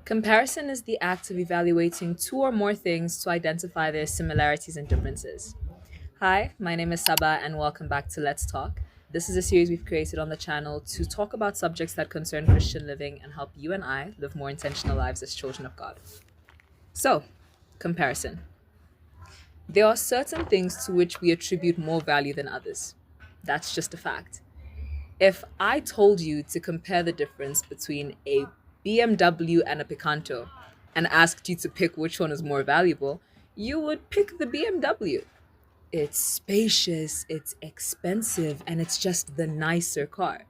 Comparison is the act of evaluating two or more things to identify their similarities and differences. Hi, my name is Sabah, and welcome back to Let's Talk. This is a series we've created on the channel to talk about subjects that concern Christian living and help you and I live more intentional lives as children of God. So, comparison. There are certain things to which we attribute more value than others. That's just a fact. If I told you to compare the difference between a BMW and a Picanto and asked you to pick which one is more valuable, you would pick the BMW. It's spacious, it's expensive, and it's just the nicer car.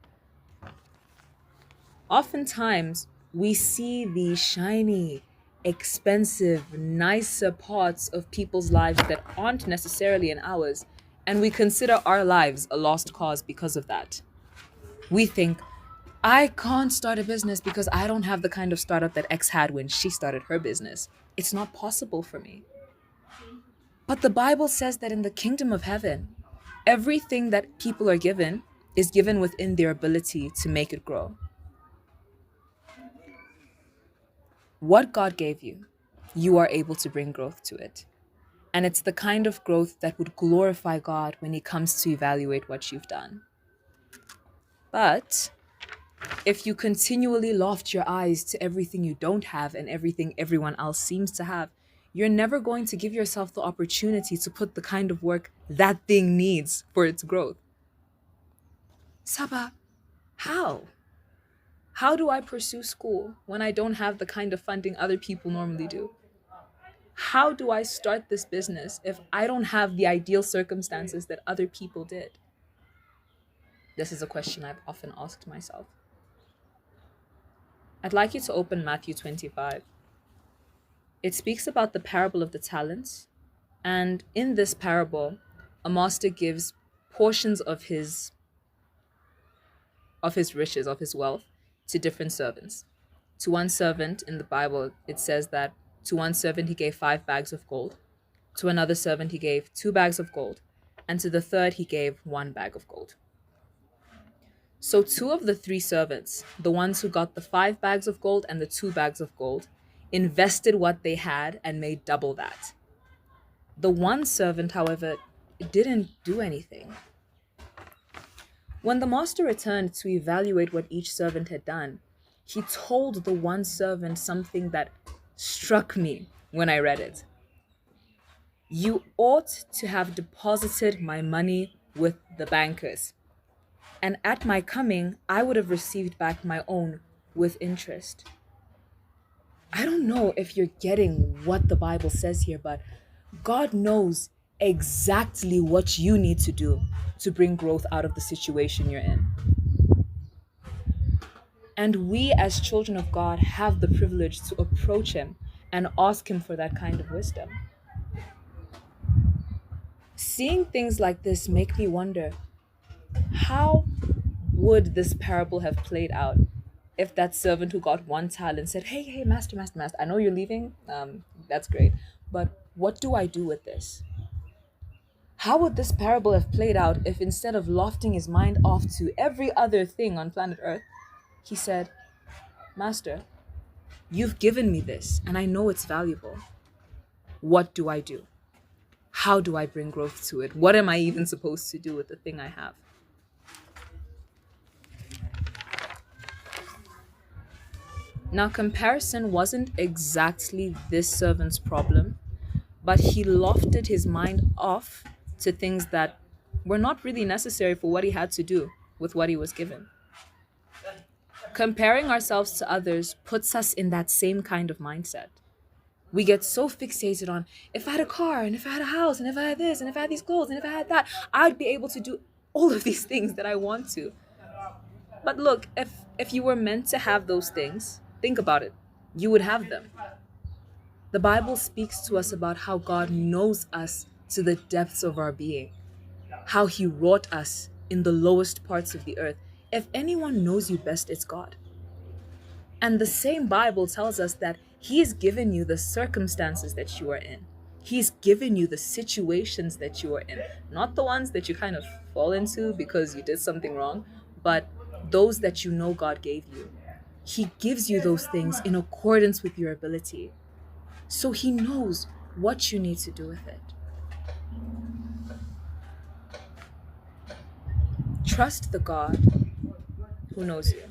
Oftentimes, we see the shiny, expensive, nicer parts of people's lives that aren't necessarily in ours, and we consider our lives a lost cause because of that. We think, I can't start a business because I don't have the kind of startup that X had when she started her business. It's not possible for me. But the Bible says that in the kingdom of heaven, everything that people are given is given within their ability to make it grow. What God gave you, you are able to bring growth to it. And it's the kind of growth that would glorify God when He comes to evaluate what you've done. But if you continually loft your eyes to everything you don't have and everything everyone else seems to have, you're never going to give yourself the opportunity to put the kind of work that thing needs for its growth. Saba, how? How do I pursue school when I don't have the kind of funding other people normally do? How do I start this business if I don't have the ideal circumstances that other people did? This is a question I've often asked myself. I'd like you to open Matthew 25. It speaks about the parable of the talents, and in this parable, a master gives portions of his riches, of his wealth, to different servants. To one servant in the Bible, it says that to one servant he gave 5 bags of gold, to another servant he gave 2 bags of gold, and to the third he gave 1 bag of gold. So 2 of the 3 servants, the ones who got the 5 bags of gold and the 2 bags of gold, invested what they had and made double that. The one servant, however, didn't do anything. When the master returned to evaluate what each servant had done, he told the one servant something that struck me when I read it. You ought to have deposited my money with the bankers, and at my coming, I would have received back my own with interest. I don't know if you're getting what the Bible says here, but God knows exactly what you need to do to bring growth out of the situation you're in. And we as children of God have the privilege to approach Him and ask Him for that kind of wisdom. Seeing things like this make me wonder, how would this parable have played out if that servant who got 1 talent said, hey, master, I know you're leaving. That's great. But what do I do with this? How would this parable have played out if instead of lofting his mind off to every other thing on planet Earth, he said, Master, you've given me this and I know it's valuable. What do I do? How do I bring growth to it? What am I even supposed to do with the thing I have? Now, comparison wasn't exactly this servant's problem, but he lofted his mind off to things that were not really necessary for what he had to do with what he was given. Comparing ourselves to others puts us in that same kind of mindset. We get so fixated on, if I had a car, and if I had a house, and if I had this, and if I had these clothes, and if I had that, I'd be able to do all of these things that I want to. But look, if you were meant to have those things, think about it. You would have them. The Bible speaks to us about how God knows us to the depths of our being, how He wrought us in the lowest parts of the earth. If anyone knows you best, it's God. And the same Bible tells us that He has given you the circumstances that you are in. He's given you the situations that you are in, not the ones that you kind of fall into because you did something wrong, but those that you know God gave you. He gives you those things in accordance with your ability. So He knows what you need to do with it. Trust the God who knows you,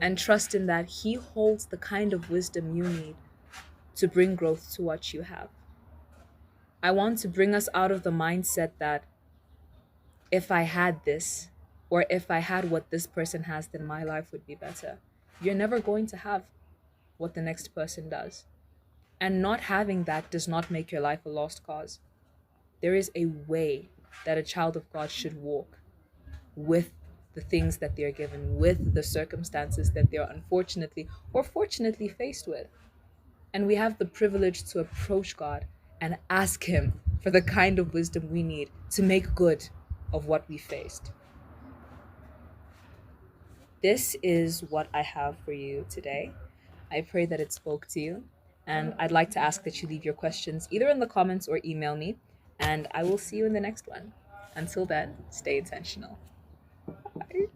and trust in that He holds the kind of wisdom you need to bring growth to what you have. I want to bring us out of the mindset that if I had this, or if I had what this person has, then my life would be better. You're never going to have what the next person does. And not having that does not make your life a lost cause. There is a way that a child of God should walk with the things that they're given, with the circumstances that they're unfortunately or fortunately faced with. And we have the privilege to approach God and ask Him for the kind of wisdom we need to make good of what we faced. This is what I have for you today. I pray that it spoke to you. And I'd like to ask that you leave your questions either in the comments or email me. And I will see you in the next one. Until then, stay intentional. Bye.